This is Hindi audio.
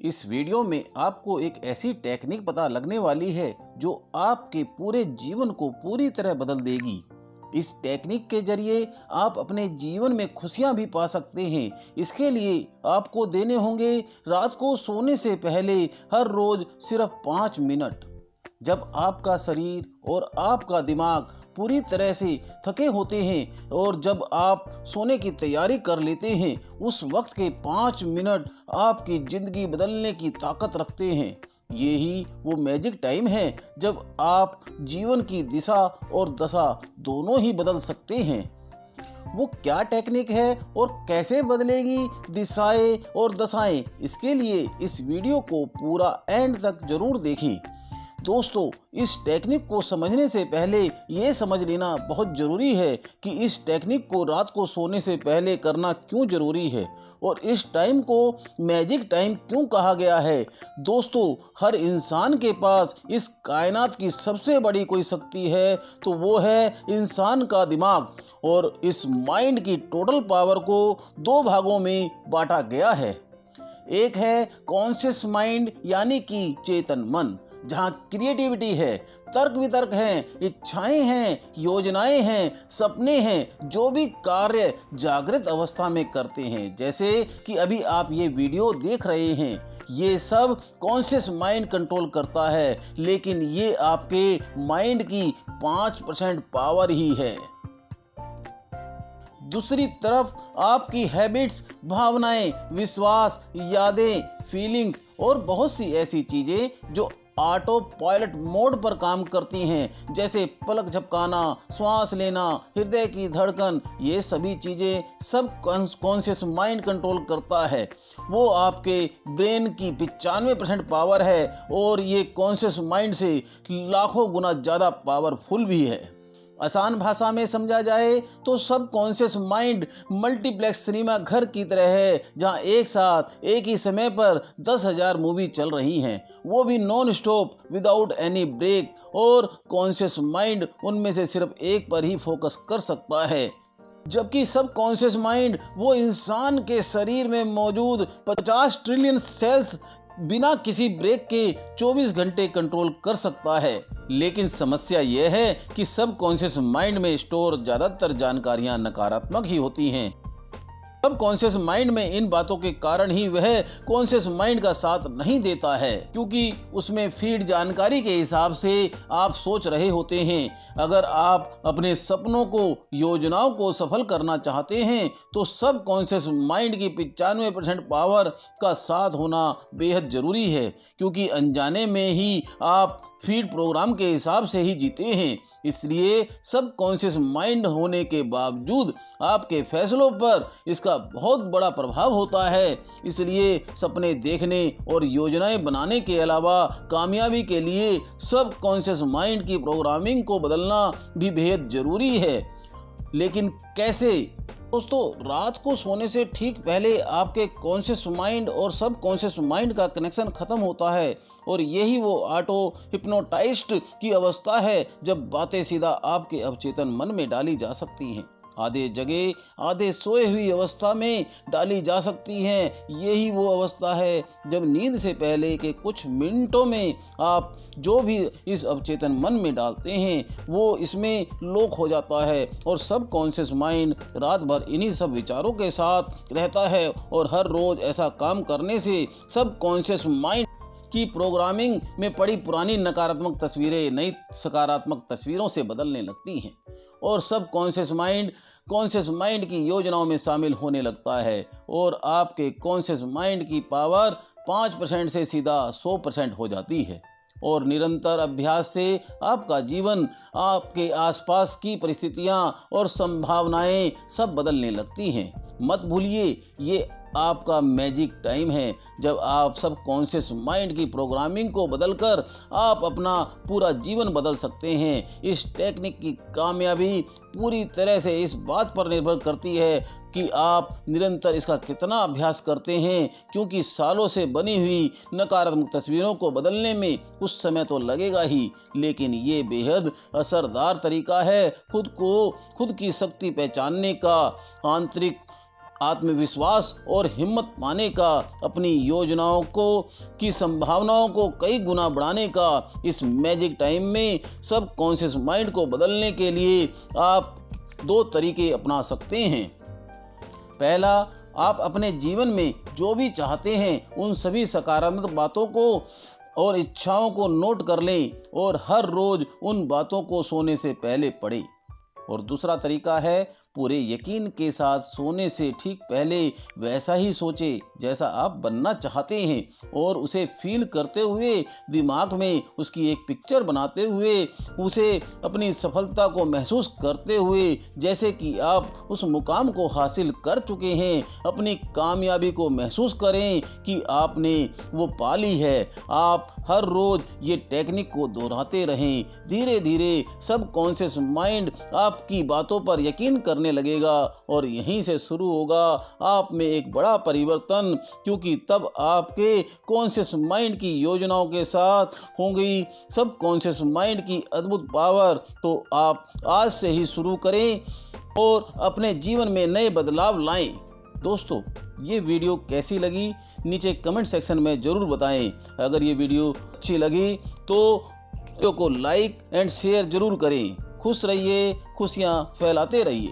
इस वीडियो में आपको एक ऐसी टेक्निक पता लगने वाली है जो आपके पूरे जीवन को पूरी तरह बदल देगी। इस टेक्निक के जरिए आप अपने जीवन में खुशियां भी पा सकते हैं। इसके लिए आपको देने होंगे रात को सोने से पहले हर रोज सिर्फ 5 मिनट। जब आपका शरीर और आपका दिमाग पूरी तरह से थके होते हैं और जब आप सोने की तैयारी कर लेते हैं, उस वक्त के 5 मिनट आपकी ज़िंदगी बदलने की ताकत रखते हैं। यही वो मैजिक टाइम है जब आप जीवन की दिशा और दशा दोनों ही बदल सकते हैं। वो क्या टेक्निक है और कैसे बदलेगी दिशाएं और दशाएं, इसके लिए इस वीडियो को पूरा एंड तक जरूर देखें। दोस्तों, इस टेक्निक को समझने से पहले ये समझ लेना बहुत ज़रूरी है कि इस टेक्निक को रात को सोने से पहले करना क्यों ज़रूरी है और इस टाइम को मैजिक टाइम क्यों कहा गया है। दोस्तों, हर इंसान के पास इस कायनात की सबसे बड़ी कोई शक्ति है तो वो है इंसान का दिमाग, और इस माइंड की टोटल पावर को 2 भागों में बांटा गया है। एक है कॉन्शियस माइंड यानी कि चेतन मन, जहाँ क्रिएटिविटी है, तर्क वितर्क हैं, इच्छाएं हैं, योजनाएं हैं, सपने हैं, जो भी कार्य जागृत अवस्था में करते हैं, जैसे कि अभी आप ये वीडियो देख रहे हैं, ये सब कॉन्शियस माइंड कंट्रोल करता है। लेकिन ये आपके माइंड की 5% पावर ही है। दूसरी तरफ आपकी हैबिट्स, भावनाएं, विश्वास, यादें, फीलिंग्स और बहुत सी ऐसी चीजें जो ऑटो पायलट मोड पर काम करती हैं, जैसे पलक झपकाना, श्वास लेना, हृदय की धड़कन, ये सभी चीज़ें सब कॉन्शियस माइंड कंट्रोल करता है। वो आपके ब्रेन की 95% पावर है और ये कॉन्शियस माइंड से लाखों गुना ज़्यादा पावरफुल भी है। आसान भाषा में समझा जाए तो सब कॉन्शियस माइंड मल्टीप्लेक्स सिनेमा घर की तरह है, जहां एक साथ एक ही समय पर 10,000 मूवी चल रही हैं, वो भी non stop without any break, और कॉन्शियस माइंड उनमें से सिर्फ एक पर ही फोकस कर सकता है। जबकि सब कॉन्शियस माइंड वो इंसान के शरीर में मौजूद 50 ट्रिलियन सेल्स बिना किसी ब्रेक के 24 घंटे कंट्रोल कर सकता है। लेकिन समस्या यह है कि सब कॉन्शियस माइंड में स्टोर ज़्यादातर जानकारियां नकारात्मक ही होती हैं। सब कॉन्शियस माइंड में इन बातों के कारण ही वह कॉन्शियस माइंड का साथ नहीं देता है, क्योंकि उसमें फीड जानकारी के हिसाब से आप सोच रहे होते हैं। अगर आप अपने सपनों को, योजनाओं को सफल करना चाहते हैं तो सब कॉन्शियस माइंड की 95% पावर का साथ होना बेहद जरूरी है, क्योंकि अनजाने में ही आप फीड प्रोग्राम के हिसाब से ही जीते हैं। इसलिए सब कॉन्शियस माइंड होने के बावजूद आपके फैसलों पर इसका बहुत बड़ा प्रभाव होता है। इसलिए सपने देखने और योजनाएं बनाने के अलावा कामयाबी के लिए सब कॉन्शियस माइंड की प्रोग्रामिंग को बदलना भी बेहद जरूरी है। लेकिन कैसे? दोस्तों, रात को सोने से ठीक पहले आपके कॉन्शियस माइंड और सब कॉन्शियस माइंड का कनेक्शन खत्म होता है, और यही वो ऑटो हिप्नोटाइज्ड की अवस्था है जब बातें सीधा आपके अवचेतन मन में डाली जा सकती हैं। आधे जगे आधे सोए हुई अवस्था में डाली जा सकती हैं। यही वो अवस्था है जब नींद से पहले के कुछ मिनटों में आप जो भी इस अवचेतन मन में डालते हैं वो इसमें लॉक हो जाता है, और सब कॉन्शियस माइंड रात भर इन्हीं सब विचारों के साथ रहता है। और हर रोज ऐसा काम करने से सब कॉन्शियस माइंड की प्रोग्रामिंग में पड़ी पुरानी नकारात्मक तस्वीरें नई सकारात्मक तस्वीरों से बदलने लगती हैं, और सब कॉन्शियस माइंड की योजनाओं में शामिल होने लगता है, और आपके कॉन्शियस माइंड की पावर 5% से सीधा 100% हो जाती है। और निरंतर अभ्यास से आपका जीवन, आपके आसपास की परिस्थितियां और संभावनाएं सब बदलने लगती हैं। मत भूलिए, ये आपका मैजिक टाइम है जब आप सब कॉन्शियस माइंड की प्रोग्रामिंग को बदलकर आप अपना पूरा जीवन बदल सकते हैं। इस टेक्निक की कामयाबी पूरी तरह से इस बात पर निर्भर करती है कि आप निरंतर इसका कितना अभ्यास करते हैं, क्योंकि सालों से बनी हुई नकारात्मक तस्वीरों को बदलने में कुछ समय तो लगेगा ही, लेकिन ये बेहद असरदार तरीका है खुद की शक्ति पहचानने का, आंतरिक आत्मविश्वास और हिम्मत पाने का, अपनी योजनाओं को की संभावनाओं को कई गुना बढ़ाने का। इस मैजिक टाइम में सबकॉन्शियस माइंड को बदलने के लिए आप 2 तरीके अपना सकते हैं। पहला, आप अपने जीवन में जो भी चाहते हैं उन सभी सकारात्मक बातों को और इच्छाओं को नोट कर लें और हर रोज उन बातों को सोने से पहले पढ़ें। और दूसरा तरीका है, पूरे यकीन के साथ सोने से ठीक पहले वैसा ही सोचें जैसा आप बनना चाहते हैं और उसे फील करते हुए, दिमाग में उसकी एक पिक्चर बनाते हुए, उसे अपनी सफलता को महसूस करते हुए जैसे कि आप उस मुकाम को हासिल कर चुके हैं, अपनी कामयाबी को महसूस करें कि आपने वो पाली है। आप हर रोज ये टेक्निक को दोहराते रहें। धीरे धीरे सबकॉन्शियस माइंड आपकी बातों पर यकीन करने लगेगा और यहीं से शुरू होगा आप में एक बड़ा परिवर्तन, क्योंकि तब आपके कॉन्शियस माइंड की योजनाओं के साथ होंगी सबकॉन्शियस माइंड की अद्भुत पावर। तो आप आज से ही शुरू करें और अपने जीवन में नए बदलाव लाएं। दोस्तों, ये वीडियो कैसी लगी नीचे कमेंट सेक्शन में ज़रूर बताएं। अगर ये वीडियो अच्छी लगी तो वीडियो को लाइक एंड शेयर ज़रूर करें। खुश रहिए, खुशियाँ फैलाते रहिए।